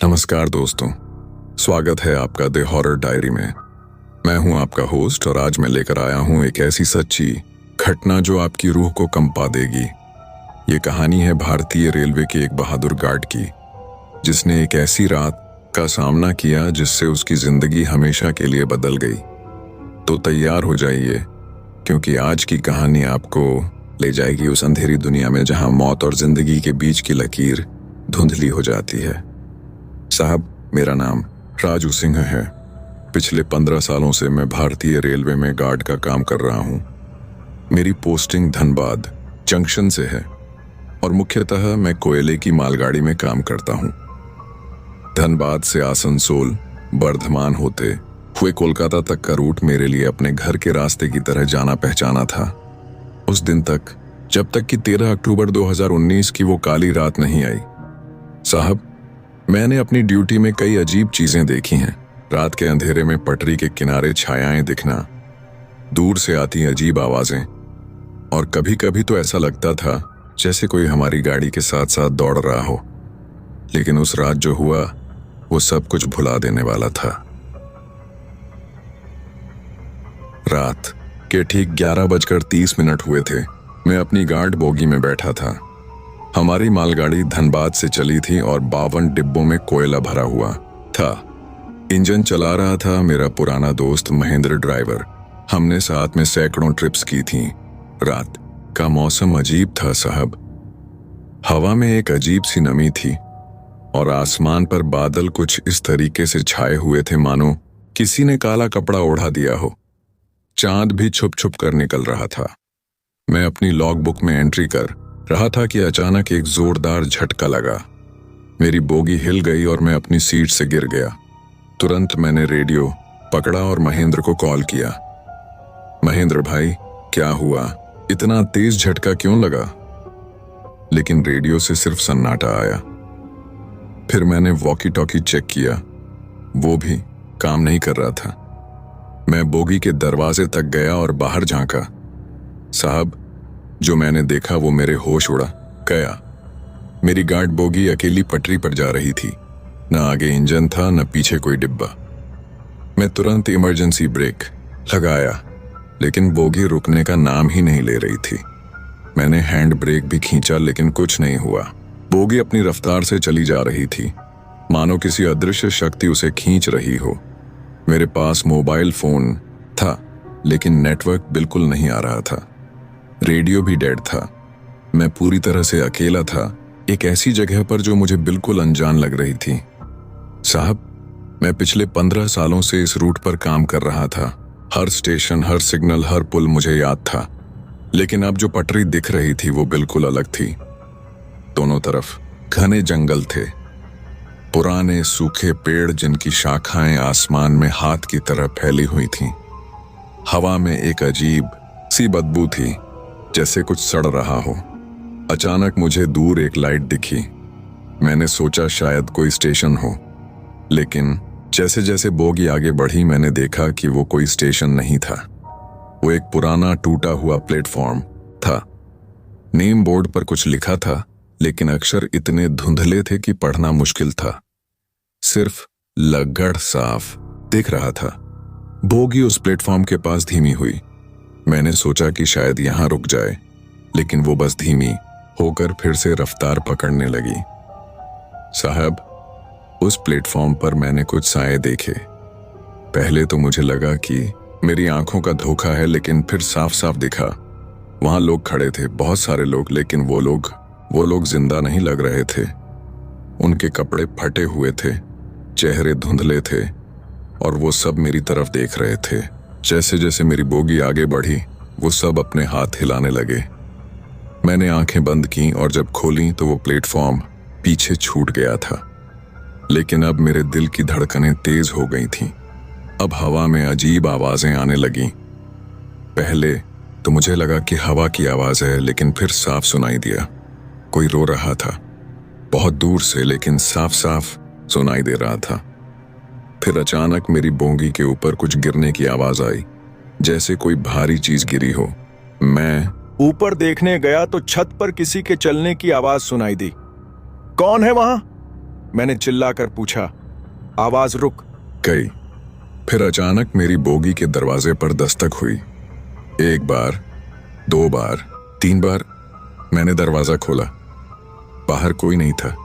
नमस्कार दोस्तों, स्वागत है आपका द हॉरर डायरी में। मैं हूं आपका होस्ट और आज मैं लेकर आया हूं एक ऐसी सच्ची घटना जो आपकी रूह को कंपा देगी। ये कहानी है भारतीय रेलवे के एक बहादुर गार्ड की, जिसने एक ऐसी रात का सामना किया जिससे उसकी जिंदगी हमेशा के लिए बदल गई। तो तैयार हो जाइए, क्योंकि आज की कहानी आपको ले जाएगी उस अंधेरी दुनिया में जहां मौत और जिंदगी के बीच की लकीर धुंधली हो जाती है। साहब, मेरा नाम राजू सिंह है। पिछले 15 सालों से मैं भारतीय रेलवे में गार्ड का काम कर रहा हूं। मेरी पोस्टिंग धनबाद जंक्शन से है और मुख्यतः मैं कोयले की मालगाड़ी में काम करता हूं। धनबाद से आसनसोल बर्धमान होते हुए कोलकाता तक का रूट मेरे लिए अपने घर के रास्ते की तरह जाना पहचाना था। उस दिन तक, जब तक कि 13 अक्टूबर 2019 की वो काली रात नहीं आई। साहब, मैंने अपनी ड्यूटी में कई अजीब चीजें देखी हैं। रात के अंधेरे में पटरी के किनारे छायाएं दिखना, दूर से आती अजीब आवाजें, और कभी कभी तो ऐसा लगता था जैसे कोई हमारी गाड़ी के साथ साथ दौड़ रहा हो। लेकिन उस रात जो हुआ वो सब कुछ भुला देने वाला था। रात के ठीक 11:30 हुए थे। मैं अपनी गार्ड बोगी में बैठा था। हमारी मालगाड़ी धनबाद से चली थी और 52 डिब्बों में कोयला भरा हुआ था। इंजन चला रहा था मेरा पुराना दोस्त महेंद्र ड्राइवर। हमने साथ में सैकड़ों ट्रिप्स की थी। रात का मौसम अजीब था साहब। हवा में एक अजीब सी नमी थी और आसमान पर बादल कुछ इस तरीके से छाए हुए थे मानो किसी ने काला कपड़ा ओढ़ा दिया हो। चांद भी छुप छुप कर निकल रहा था। मैं अपनी लॉग बुक में एंट्री कर रहा था कि अचानक एक जोरदार झटका लगा। मेरी बोगी हिल गई और मैं अपनी सीट से गिर गया। तुरंत मैंने रेडियो पकड़ा और महेंद्र को कॉल किया। महेंद्र भाई, क्या हुआ? इतना तेज झटका क्यों लगा? लेकिन रेडियो से सिर्फ सन्नाटा आया। फिर मैंने वॉकी टॉकी चेक किया, वो भी काम नहीं कर रहा था। मैं बोगी के दरवाजे तक गया और बाहर झांका। साहब, जो मैंने देखा वो मेरे होश उड़ा गया। मेरी गार्ड बोगी अकेली पटरी पर जा रही थी। न आगे इंजन था न पीछे कोई डिब्बा। मैं तुरंत इमरजेंसी ब्रेक लगाया, लेकिन बोगी रुकने का नाम ही नहीं ले रही थी। मैंने हैंड ब्रेक भी खींचा, लेकिन कुछ नहीं हुआ। बोगी अपनी रफ्तार से चली जा रही थी, मानो किसी अदृश्य शक्ति उसे खींच रही हो। मेरे पास मोबाइल फोन था, लेकिन नेटवर्क बिल्कुल नहीं आ रहा था। रेडियो भी डेड था। मैं पूरी तरह से अकेला था, एक ऐसी जगह पर जो मुझे बिल्कुल अनजान लग रही थी। साहब, मैं पिछले 15 सालों से इस रूट पर काम कर रहा था। हर स्टेशन, हर सिग्नल, हर पुल मुझे याद था। लेकिन अब जो पटरी दिख रही थी वो बिल्कुल अलग थी। दोनों तरफ घने जंगल थे, पुराने सूखे पेड़ जिनकी शाखाएं आसमान में हाथ की तरह फैली हुई थीं। हवा में एक अजीब सी बदबू थी, जैसे कुछ सड़ रहा हो। अचानक मुझे दूर एक लाइट दिखी। मैंने सोचा शायद कोई स्टेशन हो, लेकिन जैसे जैसे बोगी आगे बढ़ी मैंने देखा कि वो कोई स्टेशन नहीं था। वो एक पुराना टूटा हुआ प्लेटफॉर्म था। नेम बोर्ड पर कुछ लिखा था, लेकिन अक्षर इतने धुंधले थे कि पढ़ना मुश्किल था। सिर्फ लगड़ साफ दिख रहा था। बोगी उस प्लेटफॉर्म के पास धीमी हुई। मैंने सोचा कि शायद यहां रुक जाए, लेकिन वो बस धीमी होकर फिर से रफ्तार पकड़ने लगी। साहब, उस प्लेटफॉर्म पर मैंने कुछ साए देखे। पहले तो मुझे लगा कि मेरी आंखों का धोखा है, लेकिन फिर साफ साफ दिखा। वहां लोग खड़े थे, बहुत सारे लोग, लेकिन वो लोग जिंदा नहीं लग रहे थे। उनके कपड़े फटे हुए थे, चेहरे धुंधले थे, और वो सब मेरी तरफ देख रहे थे। जैसे जैसे मेरी बोगी आगे बढ़ी, वो सब अपने हाथ हिलाने लगे। मैंने आंखें बंद की और जब खोली तो वो प्लेटफॉर्म पीछे छूट गया था। लेकिन अब मेरे दिल की धड़कनें तेज हो गई थीं। अब हवा में अजीब आवाजें आने लगीं। पहले तो मुझे लगा कि हवा की आवाज है, लेकिन फिर साफ सुनाई दिया कोई रो रहा था, बहुत दूर से, लेकिन साफ साफ सुनाई दे रहा था। फिर अचानक मेरी बोगी के ऊपर कुछ गिरने की आवाज आई, जैसे कोई भारी चीज गिरी हो। मैं ऊपर देखने गया तो छत पर किसी के चलने की आवाज सुनाई दी। कौन है वहां? मैंने चिल्लाकर पूछा। आवाज रुक गई। फिर अचानक मेरी बोगी के दरवाजे पर दस्तक हुई। 1 बार, 2 बार, 3 बार। मैंने दरवाजा खोला। बाहर कोई नहीं था,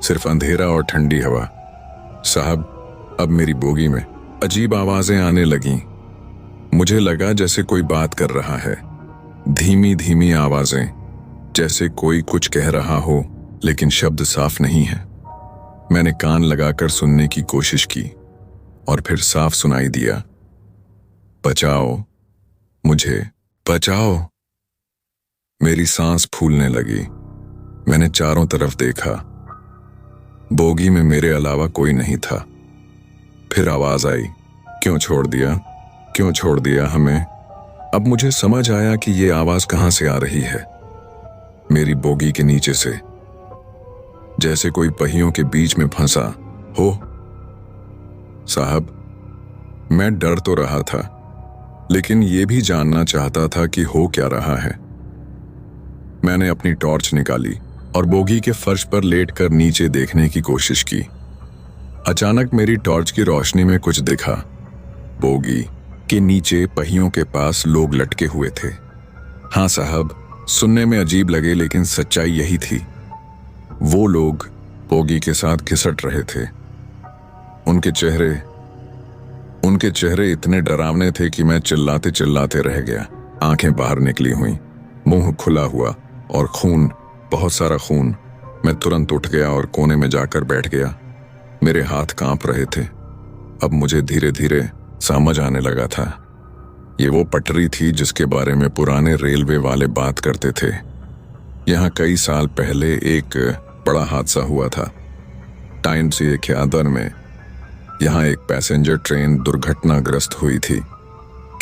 सिर्फ अंधेरा और ठंडी हवा। साहब, अब मेरी बोगी में अजीब आवाजें आने लगीं। मुझे लगा जैसे कोई बात कर रहा है, धीमी धीमी आवाजें, जैसे कोई कुछ कह रहा हो लेकिन शब्द साफ नहीं है। मैंने कान लगाकर सुनने की कोशिश की और फिर साफ सुनाई दिया, बचाओ, मुझे बचाओ। मेरी सांस फूलने लगी। मैंने चारों तरफ देखा। बोगी में मेरे अलावा कोई नहीं था। फिर आवाज आई, क्यों छोड़ दिया, क्यों छोड़ दिया हमें। अब मुझे समझ आया कि ये आवाज कहां से आ रही है। मेरी बोगी के नीचे से, जैसे कोई पहियों के बीच में फंसा हो। साहब, मैं डर तो रहा था, लेकिन यह भी जानना चाहता था कि हो क्या रहा है। मैंने अपनी टॉर्च निकाली और बोगी के फर्श पर लेटकर नीचे देखने की कोशिश की। अचानक मेरी टॉर्च की रोशनी में कुछ दिखा। बोगी के नीचे पहियों के पास लोग लटके हुए थे। हाँ साहब, सुनने में अजीब लगे लेकिन सच्चाई यही थी। वो लोग बोगी के साथ घिसट रहे थे। उनके चेहरे इतने डरावने थे कि मैं चिल्लाते चिल्लाते रह गया। आंखें बाहर निकली हुई, मुंह खुला हुआ और खून, बहुत सारा खून। मैं तुरंत उठ गया और कोने में जाकर बैठ गया। मेरे हाथ कांप रहे थे। अब मुझे धीरे धीरे समझ आने लगा था। ये वो पटरी थी जिसके बारे में पुराने रेलवे वाले बात करते थे। यहाँ कई साल पहले एक बड़ा हादसा हुआ था। टाइम से ख्यादर में यहाँ एक पैसेंजर ट्रेन दुर्घटनाग्रस्त हुई थी।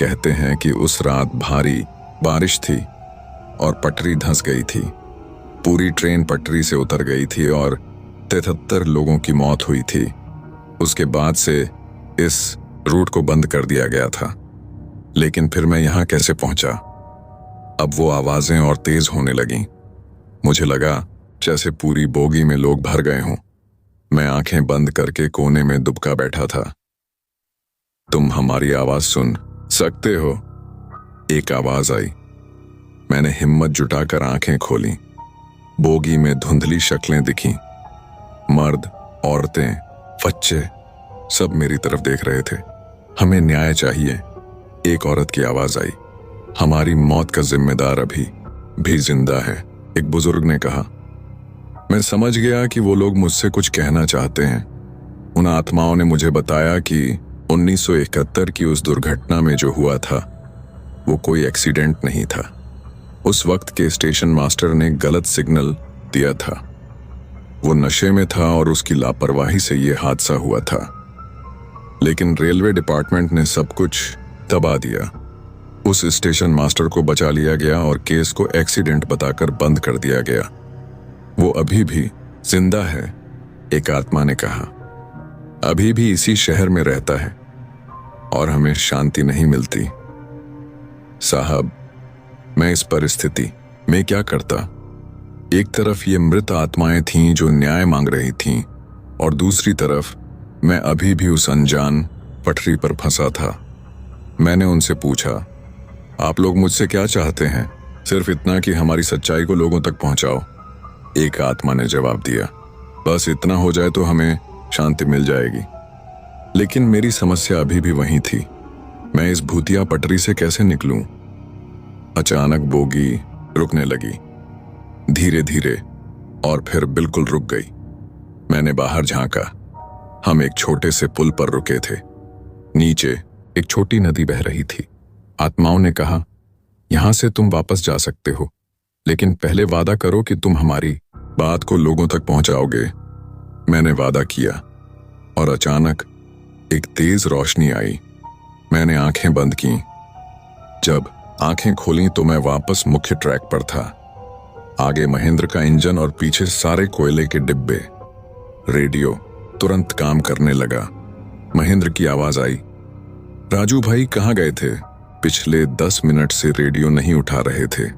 कहते हैं कि उस रात भारी बारिश थी और पटरी धंस गई थी। पूरी ट्रेन पटरी से उतर गई थी और 73 लोगों की मौत हुई थी। उसके बाद से इस रूट को बंद कर दिया गया था। लेकिन फिर मैं यहाँ कैसे पहुंचा? अब वो आवाजें और तेज होने लगीं। मुझे लगा जैसे पूरी बोगी में लोग भर गए हों। मैं आंखें बंद करके कोने में दुबका बैठा था। तुम हमारी आवाज सुन सकते हो? एक आवाज आई। मैंने हिम्मत जुटाकर आंखें खोली। बोगी में धुंधली शक्लें दिखीं। मर्द, औरतें, बच्चे, सब मेरी तरफ देख रहे थे। हमें न्याय चाहिए, एक औरत की आवाज आई। हमारी मौत का जिम्मेदार अभी भी जिंदा है, एक बुजुर्ग ने कहा। मैं समझ गया कि वो लोग मुझसे कुछ कहना चाहते हैं। उन आत्माओं ने मुझे बताया कि 1971 की उस दुर्घटना में जो हुआ था वो कोई एक्सीडेंट नहीं था। उस वक्त के स्टेशन मास्टर ने गलत सिग्नल दिया था। वो नशे में था और उसकी लापरवाही से ये हादसा हुआ था। लेकिन रेलवे डिपार्टमेंट ने सब कुछ दबा दिया। उस स्टेशन मास्टर को बचा लिया गया और केस को एक्सीडेंट बताकर बंद कर दिया गया। वो अभी भी जिंदा है, एक आत्मा ने कहा। अभी भी इसी शहर में रहता है और हमें शांति नहीं मिलती। साहब, मैं इस परिस्थिति में क्या करता? एक तरफ ये मृत आत्माएं थीं जो न्याय मांग रही थीं और दूसरी तरफ मैं अभी भी उस अनजान पटरी पर फंसा था। मैंने उनसे पूछा, आप लोग मुझसे क्या चाहते हैं? सिर्फ इतना कि हमारी सच्चाई को लोगों तक पहुंचाओ। एक आत्मा ने जवाब दिया, बस इतना हो जाए तो हमें शांति मिल जाएगी। लेकिन मेरी समस्या अभी भी वहीं थी। मैं इस भूतिया पटरी से कैसे निकलूं? अचानक बोगी रुकने लगी, धीरे धीरे, और फिर बिल्कुल रुक गई। मैंने बाहर झांका। हम एक छोटे से पुल पर रुके थे। नीचे एक छोटी नदी बह रही थी। आत्माओं ने कहा, यहां से तुम वापस जा सकते हो, लेकिन पहले वादा करो कि तुम हमारी बात को लोगों तक पहुंचाओगे। मैंने वादा किया और अचानक एक तेज रोशनी आई। मैंने आंखें बंद की। जब आंखें खोली तो मैं वापस मुख्य ट्रैक पर था। आगे महेंद्र का इंजन और पीछे सारे कोयले के डिब्बे। रेडियो तुरंत काम करने लगा। महेंद्र की आवाज आई, राजू भाई कहाँ गए थे? पिछले 10 मिनट से रेडियो नहीं उठा रहे थे।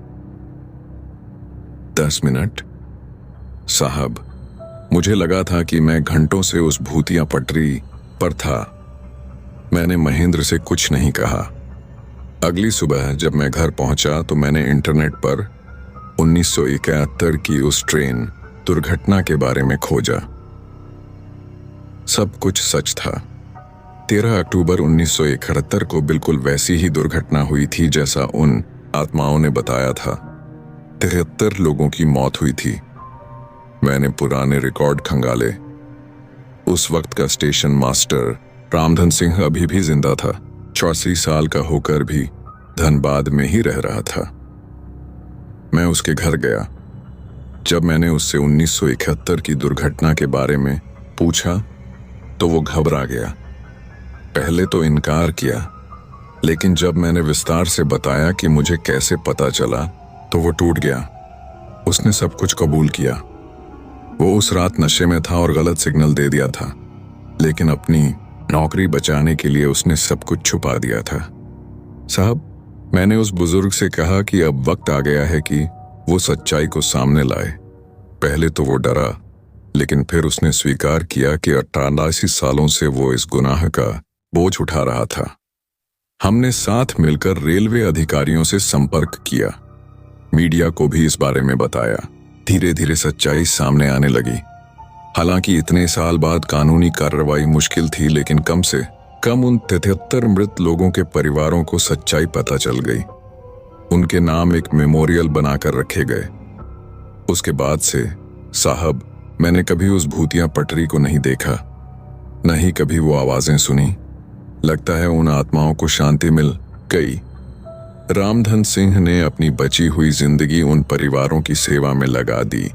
10 मिनट? साहब, मुझे लगा था कि मैं घंटों से उस भूतिया पटरी पर था। मैंने महेंद्र से कुछ नहीं कहा। अगली सुबह जब मैं घर पहुंचा तो मैंने इंटरनेट पर 1971 की उस ट्रेन दुर्घटना के बारे में खोजा। सब कुछ सच था। 13 अक्टूबर 1971 को बिल्कुल वैसी ही दुर्घटना हुई थी जैसा उन आत्माओं ने बताया था। 73 लोगों की मौत हुई थी। मैंने पुराने रिकॉर्ड खंगाले। उस वक्त का स्टेशन मास्टर रामधन सिंह अभी भी जिंदा था। 84 साल का होकर भी धनबाद में ही रह रहा था। मैं उसके घर गया। जब मैंने उससे 1971 की दुर्घटना के बारे में पूछा तो वो घबरा गया। पहले तो इनकार किया, लेकिन जब मैंने विस्तार से बताया कि मुझे कैसे पता चला तो वो टूट गया। उसने सब कुछ कबूल किया। वो उस रात नशे में था और गलत सिग्नल दे दिया था, लेकिन अपनी नौकरी बचाने के लिए उसने सब कुछ छुपा दिया था। साहब, मैंने उस बुजुर्ग से कहा कि अब वक्त आ गया है कि वो सच्चाई को सामने लाए। पहले तो वो डरा, लेकिन फिर उसने स्वीकार किया कि 88 सालों से वो इस गुनाह का बोझ उठा रहा था। हमने साथ मिलकर रेलवे अधिकारियों से संपर्क किया, मीडिया को भी इस बारे में बताया। धीरे धीरे सच्चाई सामने आने लगी। हालांकि इतने साल बाद कानूनी कार्रवाई मुश्किल थी, लेकिन कम से कम उन 73 मृत लोगों के परिवारों को सच्चाई पता चल गई। उनके नाम एक मेमोरियल बनाकर रखे गए। उसके बाद से साहब, मैंने कभी उस भूतिया पटरी को नहीं देखा, न ही कभी वो आवाजें सुनी। लगता है उन आत्माओं को शांति मिल गई। रामधन सिंह ने अपनी बची हुई जिंदगी उन परिवारों की सेवा में लगा दी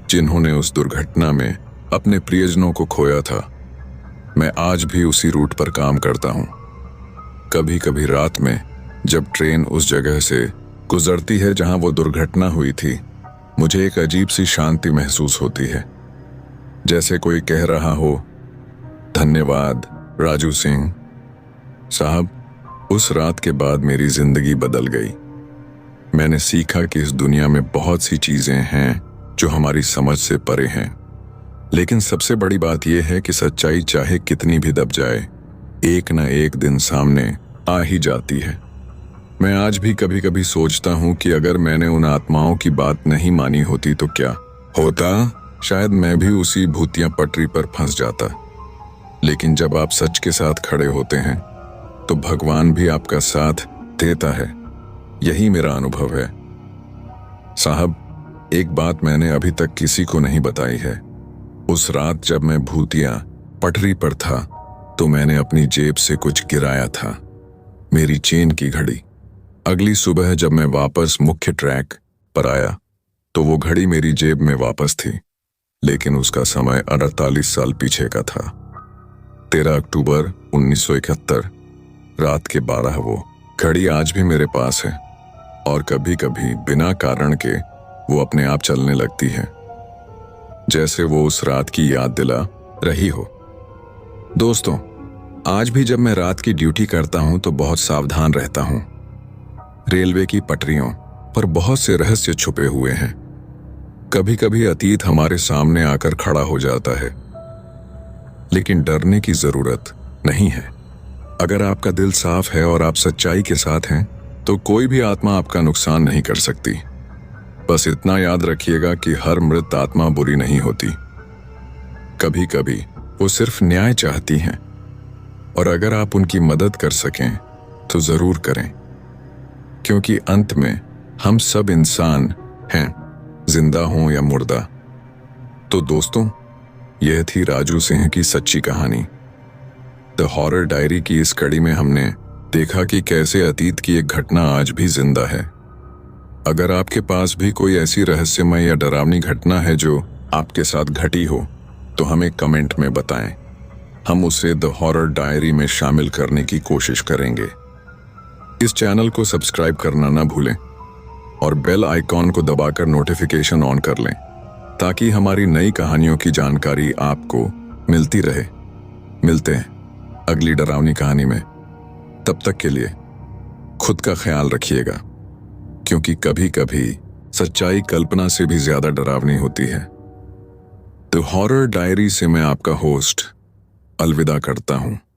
जिन्होंने उस दुर्घटना में अपने प्रियजनों को खोया था। मैं आज भी उसी रूट पर काम करता हूँ। कभी कभी रात में जब ट्रेन उस जगह से गुजरती है जहां वो दुर्घटना हुई थी, मुझे एक अजीब सी शांति महसूस होती है, जैसे कोई कह रहा हो, धन्यवाद राजू सिंह। साहब, उस रात के बाद मेरी जिंदगी बदल गई। मैंने सीखा कि इस दुनिया में बहुत सी चीजें हैं जो हमारी समझ से परे हैं, लेकिन सबसे बड़ी बात यह है कि सच्चाई चाहे कितनी भी दब जाए, एक न एक दिन सामने आ ही जाती है। मैं आज भी कभी कभी सोचता हूं कि अगर मैंने उन आत्माओं की बात नहीं मानी होती तो क्या होता। शायद मैं भी उसी भूतिया पटरी पर फंस जाता। लेकिन जब आप सच के साथ खड़े होते हैं तो भगवान भी आपका साथ देता है। यही मेरा अनुभव है। साहब, एक बात मैंने अभी तक किसी को नहीं बताई है। उस रात जब मैं भूतिया पटरी पर था तो मैंने अपनी जेब से कुछ गिराया था, मेरी चेन की घड़ी। अगली सुबह जब मैं वापस मुख्य ट्रैक पर आया तो वो घड़ी मेरी जेब में वापस थी, लेकिन उसका समय 48 साल पीछे का था। 13 अक्टूबर 1971 रात के 12। वो घड़ी आज भी मेरे पास है और कभी कभी बिना कारण के वो अपने आप चलने लगती है, जैसे वो उस रात की याद दिला रही हो। दोस्तों, आज भी जब मैं रात की ड्यूटी करता हूं तो बहुत सावधान रहता हूं। रेलवे की पटरियों पर बहुत से रहस्य छुपे हुए हैं। कभी कभी अतीत हमारे सामने आकर खड़ा हो जाता है, लेकिन डरने की जरूरत नहीं है। अगर आपका दिल साफ है और आप सच्चाई के साथ हैं तो कोई भी आत्मा आपका नुकसान नहीं कर सकती। बस इतना याद रखिएगा कि हर मृत आत्मा बुरी नहीं होती। कभी कभी वो सिर्फ न्याय चाहती हैं, और अगर आप उनकी मदद कर सकें तो जरूर करें, क्योंकि अंत में हम सब इंसान हैं, जिंदा हों या मुर्दा। तो दोस्तों, यह थी राजू सिंह की सच्ची कहानी। द हॉरर डायरी की इस कड़ी में हमने देखा कि कैसे अतीत की एक घटना आज भी जिंदा है। अगर आपके पास भी कोई ऐसी रहस्यमय या डरावनी घटना है जो आपके साथ घटी हो तो हमें कमेंट में बताएं। हम उसे द हॉरर डायरी में शामिल करने की कोशिश करेंगे। इस चैनल को सब्सक्राइब करना ना भूलें और बेल आइकॉन को दबाकर नोटिफिकेशन ऑन कर लें, ताकि हमारी नई कहानियों की जानकारी आपको मिलती रहे। मिलते हैं अगली डरावनी कहानी में। तब तक के लिए खुद का ख्याल रखिएगा, क्योंकि कभी कभी सच्चाई कल्पना से भी ज्यादा डरावनी होती है। द हॉरर डायरी से मैं आपका होस्ट अलविदा करता हूं।